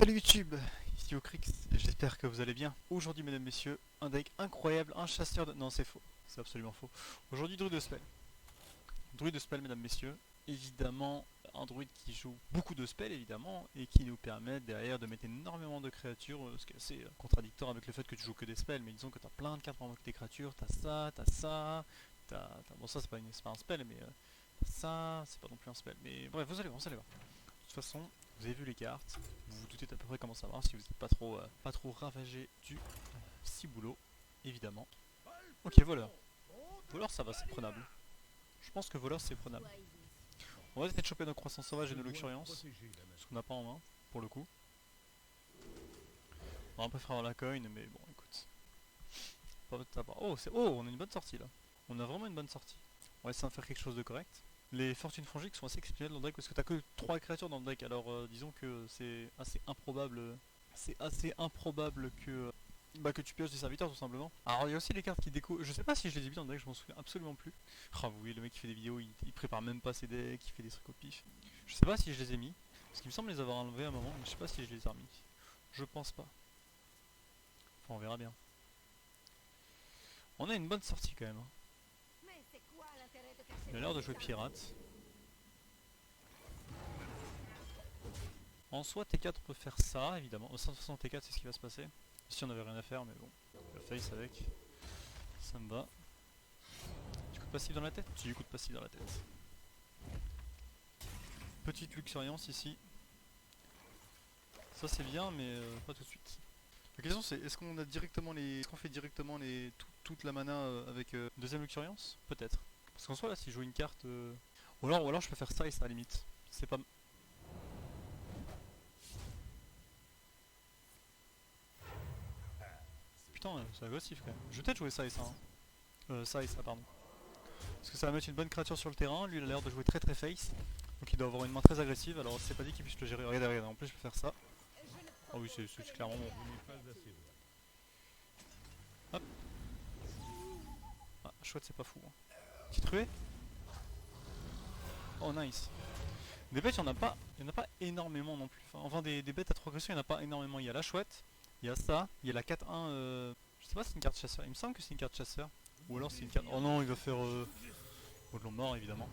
Salut YouTube, ici Ocrix, j'espère que vous allez bien. Aujourd'hui mesdames et messieurs, un deck incroyable, un chasseur de... Non c'est faux, c'est absolument faux. Aujourd'hui druide de spell. Druide de spell mesdames et messieurs, évidemment un druide qui joue beaucoup de spells évidemment, et qui nous permet derrière de mettre énormément de créatures, ce qui est assez contradictoire avec le fait que tu joues que des spells, mais disons que tu as plein de cartes pour invoquer des créatures, t'as ça, bon ça c'est pas un spell, mais t'as ça, c'est pas non plus un spell, mais bref vous allez voir, vous allez voir. De toute façon, vous avez vu les cartes, vous vous doutez à peu près comment ça marche si vous n'êtes pas trop ravagé du ciboulot, évidemment. Ok, voleur. Voleur, ça va, c'est prenable. Je pense que voleur, c'est prenable. On va essayer de choper nos croissants sauvages et nos luxuriances, ce qu'on n'a pas en main, pour le coup. On va un peu faire la coin, mais bon, écoute. Pas de tabac. Oh, on a une bonne sortie là. On a vraiment une bonne sortie. On va essayer de faire quelque chose de correct. Les fortunes fongiques sont assez exceptionnelles dans le deck parce que t'as que 3 créatures dans le deck, alors disons que c'est assez improbable. C'est assez improbable que, que tu pioches des serviteurs tout simplement. Alors il y a aussi les cartes qui déco. Je sais pas si je les ai vues dans le deck, je m'en souviens absolument plus. Ah oui, le mec qui fait des vidéos, il prépare même pas ses decks, il fait des trucs au pif. Je sais pas si je les ai mis, parce qu'il me semble les avoir enlevés à un moment, mais je sais pas si je les ai remis. Je pense pas. Enfin on verra bien. On a une bonne sortie quand même, hein. Il a l'air de jouer pirate. En soi, T4 peut faire ça, évidemment. 160 T4, c'est ce qui va se passer. Si on avait rien à faire, mais bon. La face avec. Ça me va. Du coup de passif dans la tête? Si, du coup de passif dans la tête. Petite luxuriance ici. Ça c'est bien, mais pas tout de suite. La question c'est, est-ce qu'on a directement les... Est-ce qu'on fait directement toute la mana avec deuxième luxuriance? Peut-être. Parce qu'en soi là, si je joue une carte... Ou alors je peux faire ça et ça à la limite. C'est pas... Putain, c'est agressif quand même. Je vais peut-être jouer ça et ça. Hein. Ça et ça, pardon. Parce que ça va mettre une bonne créature sur le terrain. Lui, il a l'air de jouer très très face. Donc il doit avoir une main très agressive. Alors c'est pas dit qu'il puisse le gérer. Regardez, regardez. En plus, je peux faire ça. Ah oui, c'est clairement bon. Hop. Ah, chouette, c'est pas fou. Hein. Petite ruée. Oh, nice. Des bêtes, il y en a pas énormément non plus. Enfin, des bêtes à 3 agressions, il n'y en a pas énormément. Il y a la chouette, il y a ça, il y a la 4-1. Je sais pas si c'est une carte chasseur. Il me semble que c'est une carte chasseur. Ou alors c'est une carte. Oh non, il va faire. Modelon mort évidemment.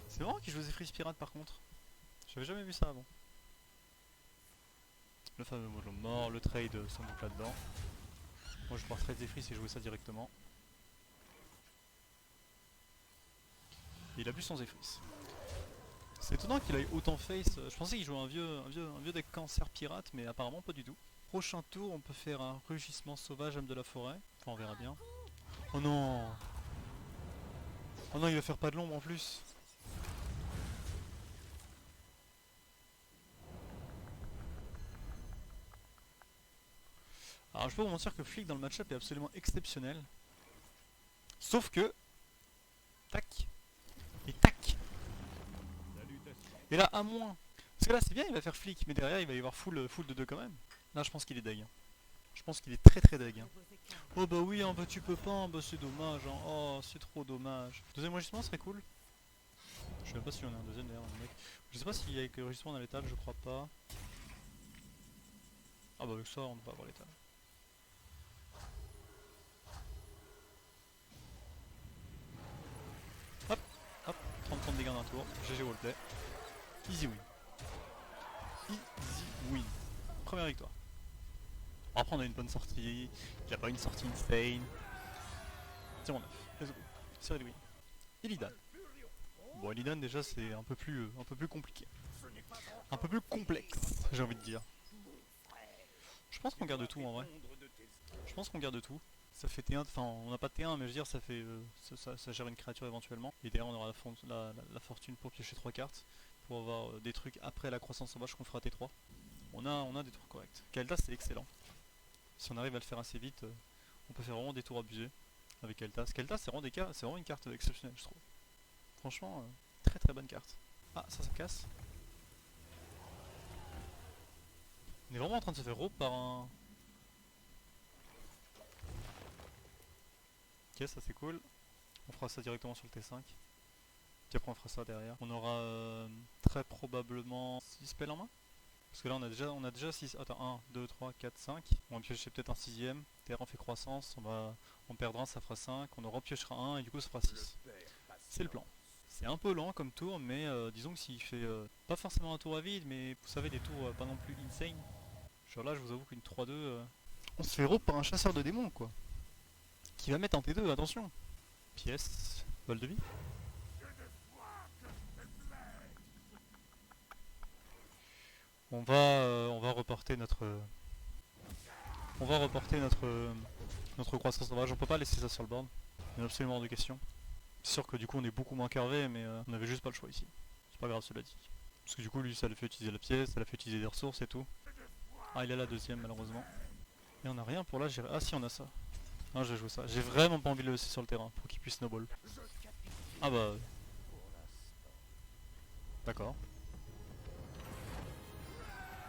C'est marrant qu'il joue Zephyr Pirate par contre. J'avais jamais vu ça avant. Le fameux Modelon mort, le trade sans doute là-dedans. Moi je pars trade Zephyr et jouer ça directement. Et il a bu son Zephyr. C'est étonnant qu'il aille autant face. Je pensais qu'il jouait un vieux deck cancer pirate, mais apparemment pas du tout. Prochain tour, on peut faire un rugissement sauvage, âme de la forêt. Enfin, on verra bien. Oh non! Oh non, il va faire pas de l'ombre en plus. Alors, je peux vous mentir que Flick dans le match-up est absolument exceptionnel. Sauf que. Tac! Et tac! Et là, à moins. Parce que là, c'est bien, il va faire Flick, mais derrière, il va y avoir full de 2 quand même. Là, je pense qu'il est deg. Je pense qu'il est très très deg. Oh bah oui, hein, bah tu peux pas, hein, bah c'est dommage. Hein. Oh, c'est trop dommage. Deuxième rugissement serait cool. Je sais même pas si on a un deuxième d'ailleurs, mec. Je sais pas s'il y a avec le rugissement on a l'étal, je crois pas. Ah bah avec ça, on ne va pas avoir l'étal. Hop, hop, 30 de dégâts d'un tour. GG wallplay. Easy win. Easy win. Première victoire. Après on a une bonne sortie. Il a pas une sortie insane. 0-9. Let's go. Série de win. Illidan. Bon, Illidan déjà c'est un peu plus compliqué. Un peu plus complexe, j'ai envie de dire. Je pense qu'on garde tout en vrai. Je pense qu'on garde tout. Ça fait T1, enfin on n'a pas de T1 mais je veux dire ça fait ça gère une créature éventuellement. Et derrière on aura la fortune pour piocher 3 cartes. Pour avoir des trucs après la croissance sauvage qu'on fera T3. On a des tours corrects. Kael'thas c'est excellent. Si on arrive à le faire assez vite, on peut faire vraiment des tours abusés avec Kael'thas. Kael'thas c'est vraiment une carte exceptionnelle je trouve. Franchement, très très bonne carte. Ah ça casse. On est vraiment en train de se faire rope par un... Ok, ça c'est cool. On fera ça directement sur le T5. Puis après on fera ça derrière. On aura très probablement 6 spells en main. Parce que là on a déjà 6. Attends, 1, 2, 3, 4, 5. On va piocher peut-être un sixième. Terrain fait croissance, on perdra un, ça fera 5. On en repiochera un et du coup ça fera 6. C'est le plan. C'est un peu lent comme tour, mais disons que s'il fait pas forcément un tour à vide, mais vous savez des tours pas non plus insane. Genre là je vous avoue qu'une 3-2, on se fait rope par un chasseur de démons quoi. Qui va mettre un T2, attention. Pièce, vol de vie. On va reporter notre croissance sauvage. On peut pas laisser ça sur le board. Il y a absolument hors de question. C'est sûr que du coup on est beaucoup moins carvé, mais on avait juste pas le choix ici. C'est pas grave, cela dit. Parce que du coup lui ça le fait utiliser la pièce, ça l'a fait utiliser des ressources et tout. Ah il a la deuxième malheureusement. Et on a rien pour là gérer. Ah si on a ça. Ah je vais jouer ça. J'ai vraiment pas envie de le laisser sur le terrain pour qu'il puisse snowball. Ah bah. D'accord.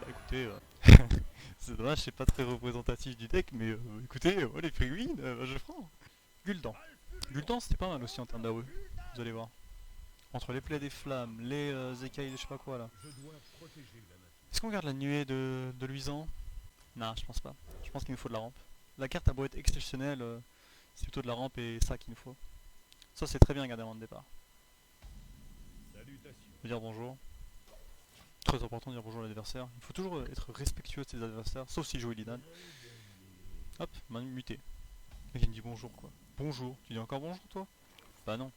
Bah écoutez, c'est dommage, c'est pas très représentatif du deck, mais écoutez, les Penguins, je prends. Gul'dan. Gul'dan c'était pas mal aussi en termes d'AOE, vous allez voir. Entre les plaies des flammes, les écailles de je sais pas quoi là. Est-ce qu'on garde la nuée de luisant? Non, je pense pas. Je pense qu'il nous faut de la rampe. La carte a beau être exceptionnelle, c'est plutôt de la rampe et ça qu'il nous faut. Ça c'est très bien garder avant de départ. Dire bonjour. Très important de dire bonjour à l'adversaire. Il faut toujours être respectueux de ses adversaires, sauf s'il joue Illidan. Hop, main mutée. Le mec il me dit bonjour quoi. Bonjour, tu dis encore bonjour toi? Bah non.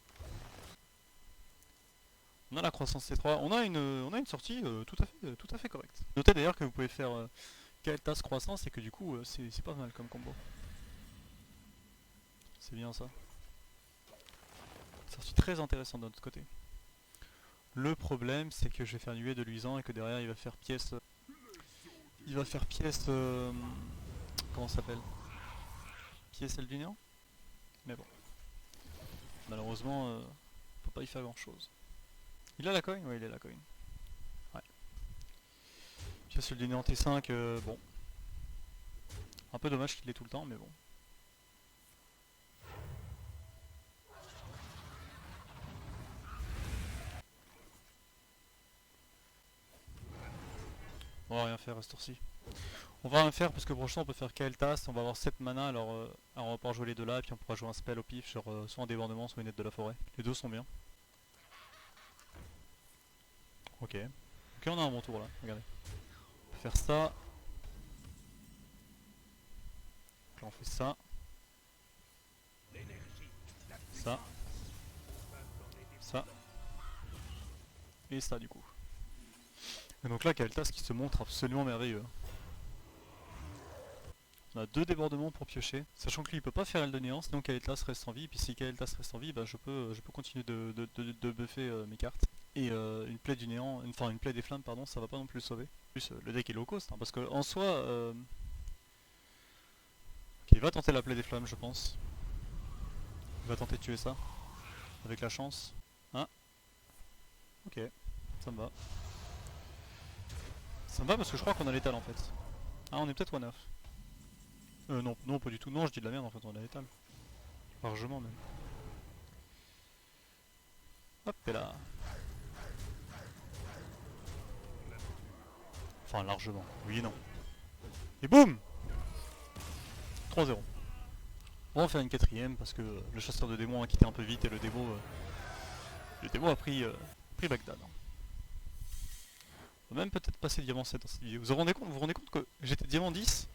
On a la croissance C3, on a une sortie tout à fait correcte. Notez d'ailleurs que vous pouvez faire Kael'thas croissance et que du coup c'est pas mal comme combo. C'est bien ça. Sortie très intéressante de notre côté. Le problème c'est que je vais faire nuée de luisant et que derrière il va faire pièce. Il va faire pièce. Comment ça s'appelle? Pièce celle du néant? Mais bon. Malheureusement, on peut pas y faire grand chose. Il a la coin? Ouais, il a la coin. Ouais. Pièce celle du néant T5, bon. Un peu dommage qu'il l'ait tout le temps, mais bon. On va rien faire à ce tour-ci. On va rien faire parce que prochain on peut faire Kael'thas, on va avoir 7 mana alors, on va pouvoir jouer les deux là et puis on pourra jouer un spell au pif, genre soit un débordement soit une aide de la forêt. Les deux sont bien. Ok. Ok on a un bon tour là, regardez. On peut faire ça. Donc là on fait ça. Ça. Ça. Et ça du coup. Et donc là Kael'thas qui se montre absolument merveilleux. On a deux débordements pour piocher, sachant que lui il peut pas faire elle de néant, sinon Kael'thas reste en vie, et puis si Kael'thas reste en vie, bah je peux continuer de buffer mes cartes. Et une plaie du néant, enfin une plaie des flammes pardon, ça va pas non plus le sauver. En plus le deck est low cost, hein, parce que en soi... Ok, il va tenter la plaie des flammes je pense. Il va tenter de tuer ça, avec la chance. Hein? Ok, ça me va. Ça me va parce que je crois qu'on a l'étal en fait. Ah on est peut-être one off. Non, non pas du tout, non je dis de la merde en fait, on a l'étal. Largement même. Hop et là. Enfin largement, oui et non. Et boum 3-0. On va en faire une quatrième parce que le chasseur de démons a quitté un peu vite et le démo a pris Bagdad. On va même peut-être passer diamant 7 dans cette vidéo. Vous vous rendez compte que j'étais diamant 10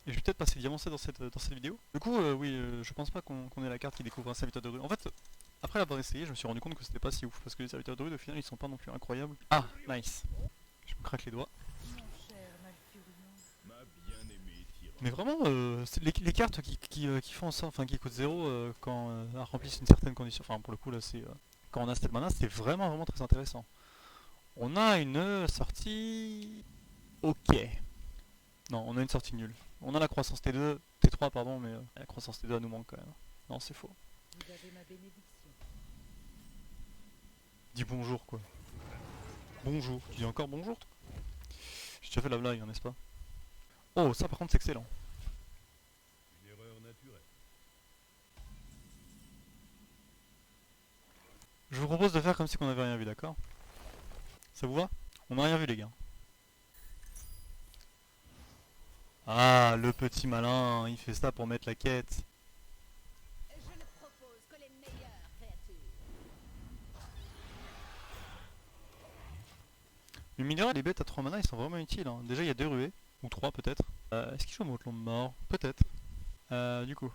et je vais peut-être passer diamant 7 dans cette vidéo. Du coup, oui, je pense pas qu'on ait la carte qui découvre un serviteur de rue. En fait, après l'avoir essayé, je me suis rendu compte que c'était pas si ouf parce que les serviteurs de rue, au final, ils sont pas non plus incroyables. Ah, nice. Je me craque les doigts. Mais vraiment, les cartes qui font ça, enfin qui coûtent 0 quand elles remplissent une certaine condition, enfin pour le coup là c'est quand on a cette mana, c'est vraiment très intéressant. On a une sortie... Ok. Non, on a une sortie nulle. On a la croissance T2, T3 pardon, mais la croissance T2 elle nous manque quand même. Non, c'est faux. Vous avez ma bénédiction. Dis bonjour quoi. Bonjour. Tu dis encore bonjour toi? J'ai déjà fait la blague, hein, n'est-ce pas? Oh, ça par contre c'est excellent. Une erreur naturelle. Je vous propose de faire comme si on n'avait rien vu, d'accord? Ça vous va? On n'a rien vu les gars. Ah, le petit malin, il fait ça pour mettre la quête. Je ne propose que les meilleures créatures. Mais mine de rien, les bêtes à 3 mana, ils sont vraiment utiles. Hein. Déjà, il y a 2 ruées, ou 3 peut-être. Est-ce qu'il joue Motlon de mort? Peut-être. Du coup.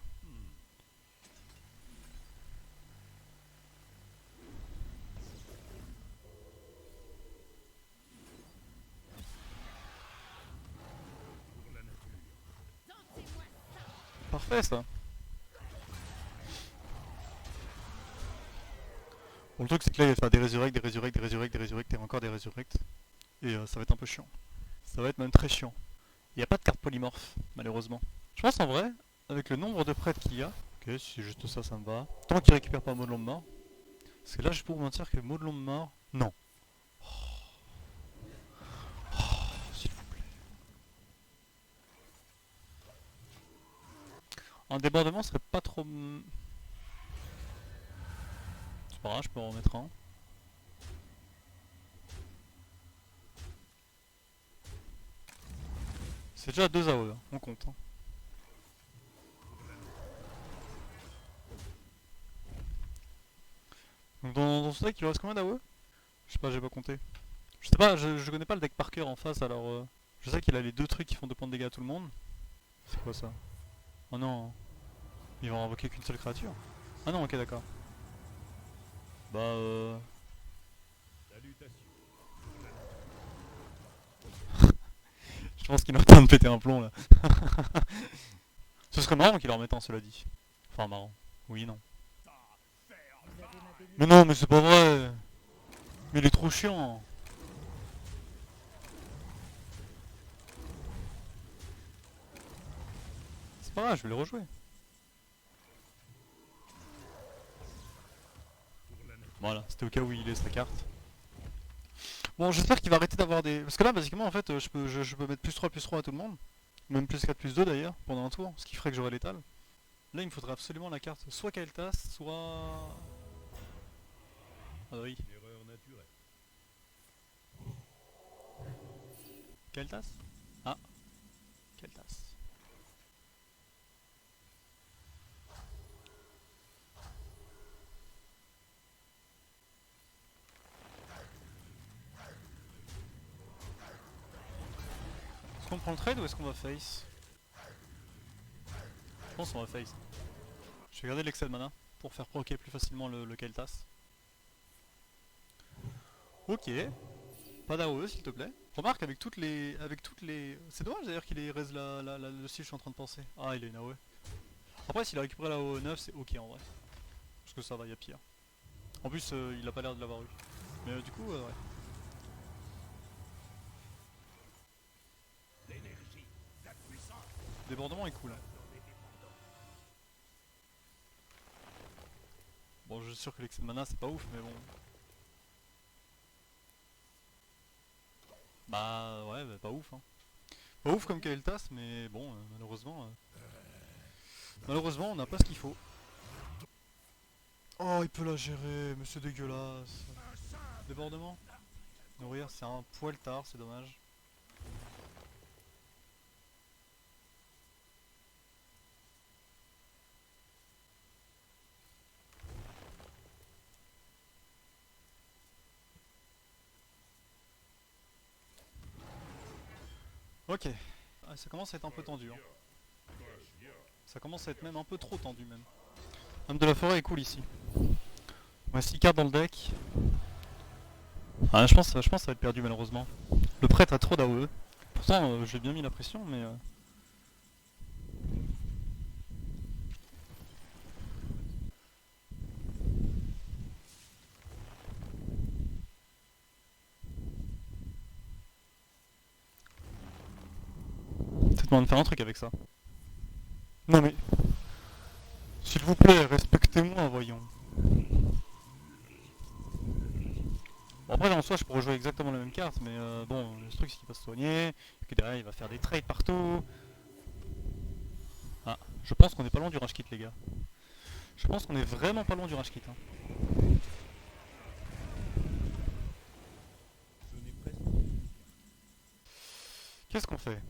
Pour la nature. Dansez-moi ça. Parfait ça. Bon, le truc c'est que là il va faire des résurrects, des résurrects, des résurrects, des résurrects et encore des résurrects. Et ça va être un peu chiant. Ça va être même très chiant. Il n'y a pas de carte polymorphe, malheureusement. Je pense en vrai, avec le nombre de prêtres qu'il y a, ok, si c'est juste ça, ça me va. Tant qu'il récupère pas Maudlon de mort. Parce que là, je peux vous mentir que Maudlon de mort, non. S'il vous plaît. Un débordement serait pas trop. C'est pas grave, je peux en remettre un. C'est déjà 2 AOE, hein, on compte. Hein. Donc dans ce deck, il lui reste combien d'AOE? Je sais pas, j'ai pas compté. Je sais pas, je connais pas le deck par cœur en face, alors je sais qu'il a les 2 trucs qui font 2 points de dégâts à tout le monde. C'est quoi ça? Oh non, ils vont invoquer qu'une seule créature. Ah non, ok, d'accord. Bah Salutations. je pense qu'il est en train de péter un plomb là. Ce serait marrant qu'il en remette un, cela dit. Enfin marrant. Oui, non. Vous avez ma bénédiction. Mais non, mais c'est pas vrai. Mais il est trop chiant. C'est pas grave, je vais le rejouer. Pour la nature. Voilà, c'était au cas où il laisse sa carte. Bon, j'espère qu'il va arrêter d'avoir des... Parce que là, basiquement, en fait, je peux mettre plus 3 à tout le monde. Même plus 4, plus 2 d'ailleurs, pendant un tour. Ce qui ferait que j'aurais l'étal. Là, il me faudrait absolument la carte soit Kael'thas, soit... Ah oui, Une erreur naturelle. Kael'thas. Ah, Kael'thas. Est-ce qu'on prend le trade ou est-ce qu'on va face? Je pense qu'on va face. Je vais garder l'excès de mana pour faire proquer plus facilement le Kael'thas. Ok. Pas d'AOE s'il te plaît. Remarque avec toutes les... C'est dommage d'ailleurs qu'il ait raise le style, je suis en train de penser. Ah, il a une AOE. Après s'il a récupéré la AOE 9 c'est ok en vrai. Parce que ça va, y a pire. En plus il a pas l'air de l'avoir eu. Mais du coup ouais. L'énergie, la puissance. Débordement est cool. Hein. Bon je suis sûr que l'excès de mana c'est pas ouf mais bon. Bah ouais bah, pas ouf hein. Pas ouf comme Kael'thas mais bon malheureusement... Malheureusement on n'a pas ce qu'il faut. Oh il peut la gérer mais c'est dégueulasse. Débordement. Nourrir c'est un poil tard, c'est dommage. Ok. Ah, ça commence à être un peu tendu. Hein. Ça commence à être même un peu trop tendu même. Homme de la forêt est cool ici. On a 6 cartes dans le deck. Ah, je pense que ça va être perdu malheureusement. Le prêtre a trop d'AOE. Pourtant j'ai bien mis la pression mais... Peut-être moyen de faire un truc avec ça. Non mais... S'il vous plaît, respectez-moi, voyons. Bon après en soi je pourrais jouer exactement la même carte mais bon le truc c'est qu'il va se soigner, et que derrière il va faire des trades partout. Ah, je pense qu'on est pas loin du rush kit les gars. Je pense qu'on est vraiment pas loin du rush kit. Hein. Je n'ai presque. Qu'est-ce qu'on fait?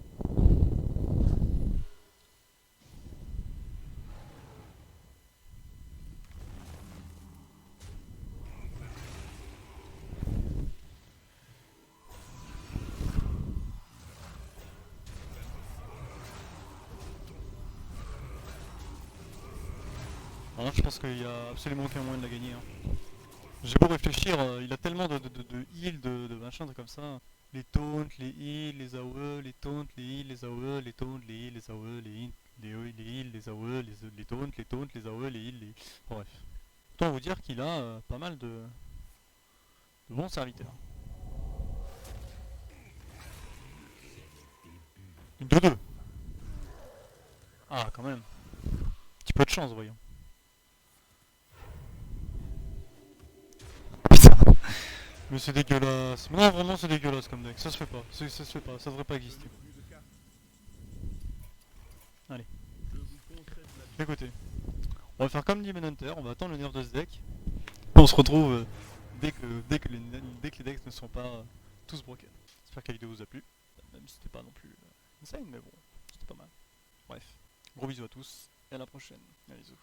Alors là, je pense qu'il y a absolument aucun moyen de la gagner. Hein. J'ai beau réfléchir, il a tellement de heals, de machin, de comme ça. Les taunts, les heals, les AOE, les taunts, les heals, les AOE, les taunts, les heals, les AOE, les heals, les heals, les AOE, les taunts, les AOE, les heals, les... Bon, bref. Autant vous dire qu'il a pas mal de bons serviteurs. Une 2-2. Ah, quand même. Petit peu de chance, voyons. Putain. Mais c'est dégueulasse. Mais non, vraiment, c'est dégueulasse comme deck. Ça se fait pas. Ça se fait pas. Ça devrait pas exister. Plus de cartes. Allez. Je vous concède la Écoutez. On va faire comme Demon Hunter. On va attendre le nerf de ce deck. On se retrouve dès que les decks ne sont pas tous broken. J'espère que la vidéo vous a plu. Même si c'était pas non plus insane, mais bon, c'était pas mal. Bref. Gros bisous à tous. Et à la prochaine. Allez, bisous.